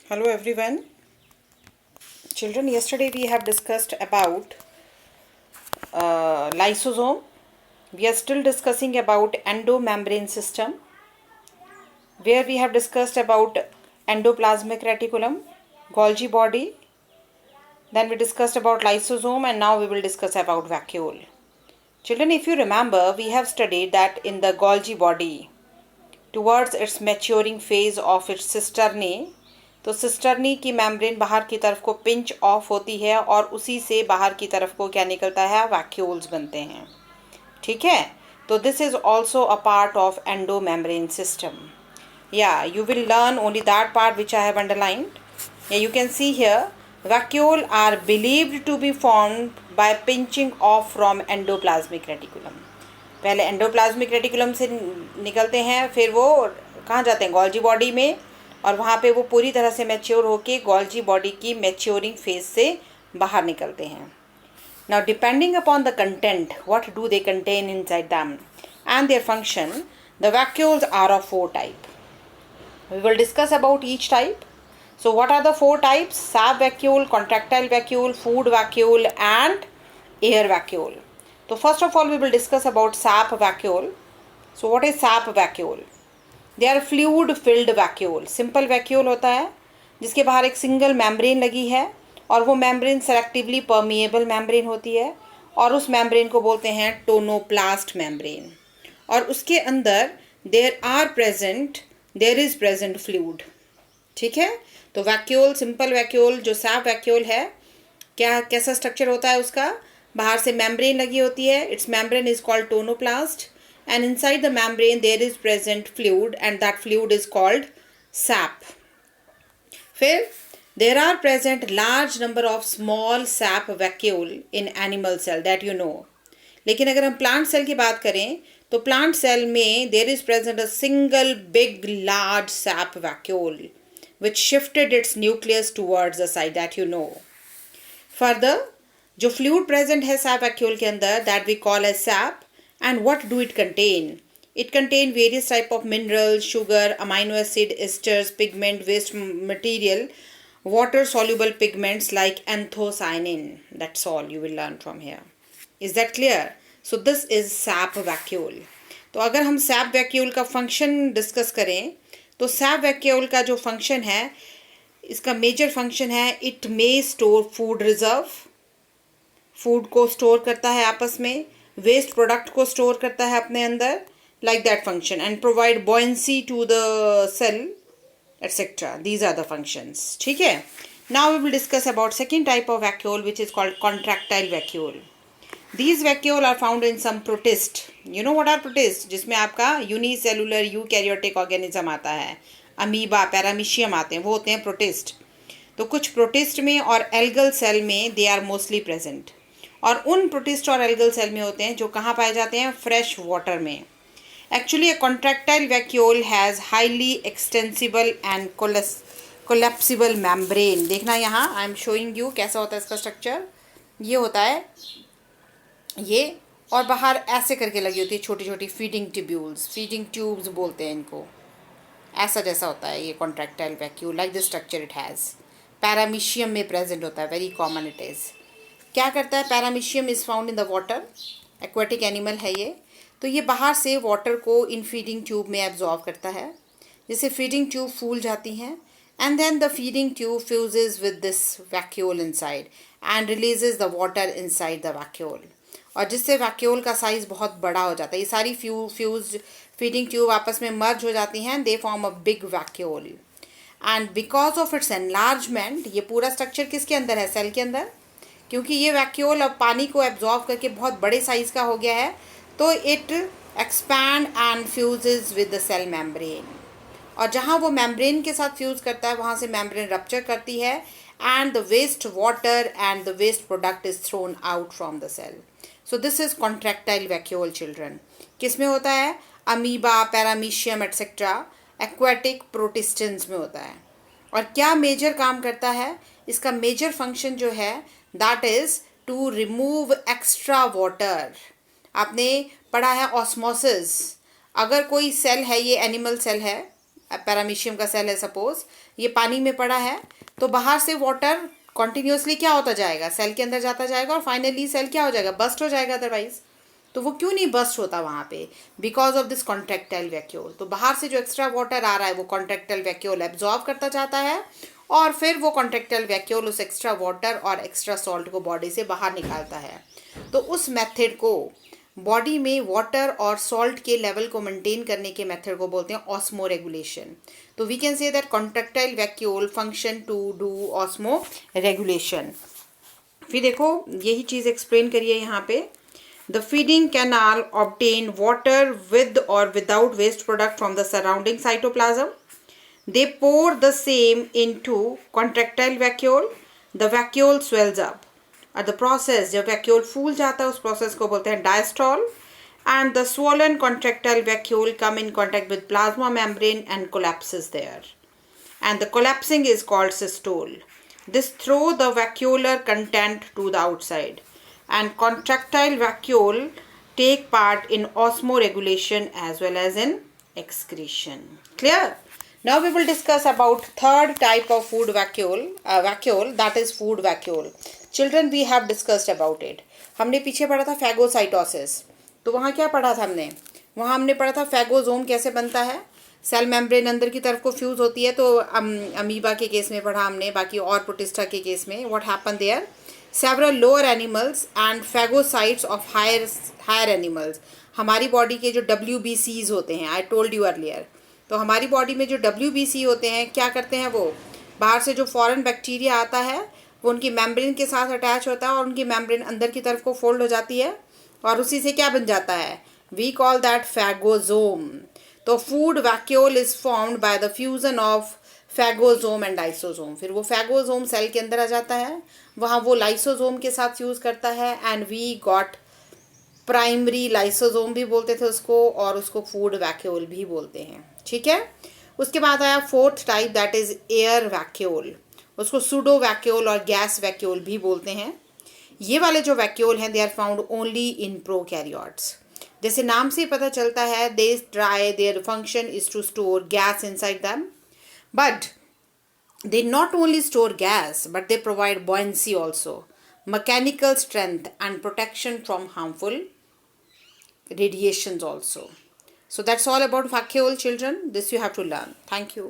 Hello everyone. Children, yesterday we have discussed about lysosome. We are still discussing about endomembrane system, where we have discussed about endoplasmic reticulum, Golgi body. Then we discussed about lysosome, and now we will discuss about vacuole. Children, if you remember, we have studied that in the Golgi body, towards its maturing phase of its cisternae, तो cisternae की membrane बाहर की तरफ को pinch of होती है और उसी से बाहर की तरफ को क्या निकलता है, वैक्यूल्स बनते हैं. ठीक है, तो this is also a part of endomembrane system. Yeah you will learn only that part which I have underlined. Yeah you can see here vacuole are believed to be formed by pinching off from endoplasmic reticulum. पहले endoplasmic reticulum से निकलते हैं, फिर वो कहाँ जाते हैं, Golgi body में, और वहाँ पे वो पूरी तरह से मैच्योर होके गोल्जी बॉडी की मैच्योरिंग फेज से बाहर निकलते हैं. Now depending upon the content, what do they contain inside them and their function, the vacuoles are of 4 type. We will discuss about each type. So what are the 4 types? Sap vacuole, contractile vacuole, food vacuole and air vacuole. So first of all we will discuss about sap vacuole. So what is sap vacuole? They are fluid filled vacuole. Simple vacuole होता है जिसके बाहर एक single membrane लगी है और वो membrane selectively permeable membrane होती है और उस मेम्ब्रेन को बोलते हैं टोनोप्लास्ट मेम्ब्रेन. और उसके अंदर देयर इज प्रेजेंट फ्लूइड. ठीक है, तो वैक्यूल, सिंपल वैक्यूल जो सैप वैक्यूल है, कैसा स्ट्रक्चर होता है उसका, बाहर से मेम्ब्रेन लगी होती है. It's membrane is called tonoplast and inside the membrane there is present fluid and that fluid is called sap. फिर there are present large number of small sap vacuole in animal cell that you know. लेकिन अगर हम plant cell की बात करें तो plant cell में there is present a single big large sap vacuole which shifted its nucleus towards the side that you know. Further, जो fluid present है sap vacuole के अंदर, that we call as sap. And what do it contain? It contain various type of minerals, sugar, amino acid, esters, pigment, waste material, water soluble pigments like anthocyanin. That's all you will learn from here. Is that clear? So this is sap vacuole. तो अगर हम sap vacuole का function discuss करें तो sap vacuole का जो function है, इसका major function है, it may store food reserve. food को store करता है आपस में, वेस्ट प्रोडक्ट को स्टोर करता है अपने अंदर, like that function, and provide buoyancy to the cell etcetera. These are the functions. ठीक है, now we will discuss about second type of vacuole which is called contractile vacuole. These vacuole are found in some protist. You know what are protist? जिसमें आपका unicellular eukaryotic organism आता है, amoeba, paramecium आते हैं, वो होते हैं protist. तो कुछ प्रोटिस्ट में और एल्गल सेल में दे आर मोस्टली प्रेजेंट. और उन प्रोटिस्ट और एल्गल सेल में होते हैं जो कहाँ पाए जाते हैं, फ्रेश वाटर में. Actually a contractile vacuole has highly extensible and collapsible membrane. देखना यहाँ, आई एम शोइंग यू कैसा होता है इसका स्ट्रक्चर. ये होता है ये, और बाहर ऐसे करके लगी होती है छोटी छोटी फीडिंग ट्यूब्यूल्स, फीडिंग ट्यूब्स बोलते हैं इनको. ऐसा जैसा होता है ये contractile vacuole, like this structure it has. Paramecium में प्रेजेंट होता है, वेरी कॉमन इट इज़. क्या करता है, paramecium is found in the water, aquatic animal है ये. तो ये बाहर से वाटर को इन फीडिंग ट्यूब में एब्जॉर्व करता है, जिससे फीडिंग ट्यूब फूल जाती हैं, and then the feeding tube fuses with this vacuole inside and releases the water inside the vacuole, और जिससे वैक्यूल का साइज़ बहुत बड़ा हो जाता है. ये सारी फ्यूज फीडिंग ट्यूब आपस में मर्ज हो जाती हैं, they form a big vacuole. And because of its enlargement, ये पूरा स्ट्रक्चर किसके अंदर है, सेल के अंदर, क्योंकि ये वैक्यूल अब पानी को एब्जॉर्व करके बहुत बड़े साइज़ का हो गया है, तो it expand and fuses with the cell membrane. और जहाँ वो मेम्ब्रेन के साथ फ्यूज़ करता है वहाँ से मेम्ब्रेन रप्चर करती है and the waste water and the waste product is thrown out from the cell. So this is contractile vacuole children. किस में होता है, amoeba, paramecium etcetera, aquatic protistans में होता है. और क्या मेजर काम करता है, इसका मेजर फंक्शन जो है that is to remove extra water. आपने पढ़ा है ऑस्मोसिस. अगर कोई सेल है, ये एनिमल सेल है, पैरामीशियम का सेल है सपोज, ये पानी में पड़ा है, तो बाहर से वाटर कॉन्टिन्यूसली क्या होता जाएगा, सेल के अंदर जाता जाएगा और फाइनली सेल क्या हो जाएगा, बस्ट हो जाएगा अदरवाइज। तो वो क्यों नहीं बस्ट होता वहाँ पे, because of this contractile vacuole. तो बाहर से जो एक्स्ट्रा वाटर आ रहा है वो कॉन्ट्रैक्टाइल वैक्यूल एब्जॉर्ब करता जाता है और फिर वो कॉन्ट्रैक्टाइल वैक्यूल उस एक्स्ट्रा वाटर और एक्स्ट्रा सॉल्ट को बॉडी से बाहर निकालता है। तो उस मेथड को, बॉडी में वाटर और सॉल्ट के लेवल को मेंटेन करने के मेथड को बोलते हैं ऑस्मो रेगुलेशन। तो we can say that contractile vacuole function to do osmoregulation. फिर देखो यही चीज़ एक्सप्लेन करिए यहाँ पे। The feeding canal obtain water with or without waste product from the surrounding cytoplasm. They pour the same into contractile vacuole. The vacuole swells up. At the process, जब vacuole फूल जाता है उस process को बोलते हैं diastole. And the swollen contractile vacuole come in contact with plasma membrane and collapses there. And the collapsing is called systole. This throw the vacuolar content to the outside. And contractile vacuole take part in osmoregulation as well as in excretion. Clear? Now we will discuss about third type of food vacuole, that is food vacuole. Children, we have discussed about it. हमने पीछे पढ़ा था phagocytosis. तो वहाँ क्या पढ़ा था हमने? वहाँ हमने पढ़ा था phagosome कैसे बनता है, सेल मेम्ब्रेन अंदर की तरफ को फ्यूज होती है। तो अमीबा के केस में पढ़ा हमने, बाकी और प्रोटिस्टा के केस में what happen there, several lower animals and phagocytes of higher animals. हमारी बॉडी के जो WBCs होते हैं, आई टोल्ड यू अर्लियर, तो हमारी बॉडी में जो WBC होते हैं क्या करते हैं, वो बाहर से जो फॉरेन बैक्टीरिया आता है वो उनकी मेम्ब्रेन के साथ अटैच होता है और उनकी मेम्ब्रेन अंदर की तरफ को फोल्ड हो जाती है और उसी से क्या बन जाता है, वी कॉल दैट फैगोजोम। तो food vacuole is formed by the fusion of phagosome and lysosome. फिर वो फैगोजोम सेल के अंदर आ जाता है, वहाँ वो लाइसोजोम के साथ फ्यूज करता है and we got primary lysosome भी बोलते थे उसको, और उसको फूड वैक्यूल भी बोलते हैं। ठीक है, उसके बाद आया fourth type, that is air vacuole. उसको सूडो वैक्यूल और गैस वैक्यूल भी बोलते हैं। ये वाले जो वैक्यूल हैं they are found only in prokaryotes. जैसे नाम से पता चलता है, they try, their function is to store gas inside them, but they not only store gas but they provide buoyancy also, mechanical strength and protection from harmful radiations also. So that's all about vacuole, children. This you have to learn. Thank you.